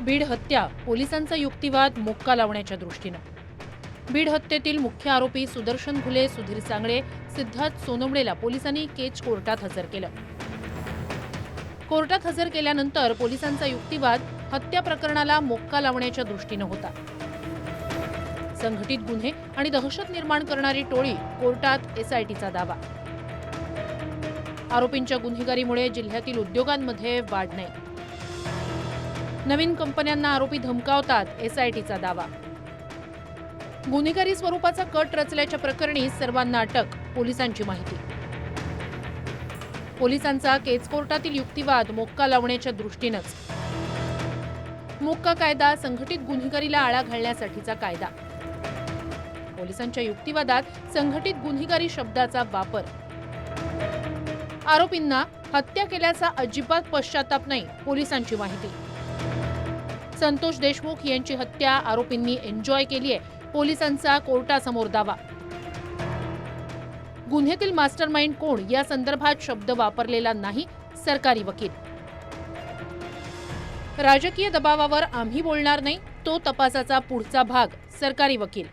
बीड हत्या पोलिसांचा युक्तिवाद मोक्का लावण्याच्या दृष्टीनं। बीड हत्येतील मुख्य आरोपी सुदर्शन घुले, सुधीर सांगळे, सिद्धार्थ सोनवणेला पोलिसांनी केज कोर्टात हजर केलं। कोर्टात हजर केल्यानंतर पोलिसांचा युक्तिवाद हत्या प्रकरणाला मोक्का लावण्याच्या दृष्टीनं होता। संघटित गुन्हे आणि दहशत निर्माण करणारी टोळी कोर्टात एसआयटीचा दावा। आरोपींच्या गुन्हेगारीमुळे जिल्ह्यातील उद्योगांमध्ये वाढ नाही। नवीन कंपन्यांना आरोपी धमकावतात, एसआयटीचा दावा। गुन्हेगारी स्वरूपाचा कट रचल्याच्या प्रकरणी सर्वांना अटक, पोलिसांची माहिती। पोलिसांचा केज कोर्टातील युक्तिवाद मोक्का लावण्याच्या दृष्टीनंच। मोक्का कायदा संघटित गुन्हेगारीला आळा घालण्यासाठीचा कायदा। पोलिसांच्या युक्तिवादात संघटित गुन्हेगारी शब्दाचा वापर। आरोपींना हत्या केल्याचा अजिबात पश्चाताप नाही, पोलिसांची माहिती। संतोष देशमुख यांची हत्या आरोपींनी एन्जॉय केली आहे, पोलिसांचा कोर्टासमोर दावा। गुन्ह्यातील मास्टरमाइंड कोण या संदर्भात शब्द वापरलेला नाही, सरकारी वकील। राजकीय दबावावर आम्ही बोलणार नाही, तो तपासाचा पुढचा भाग, सरकारी वकील।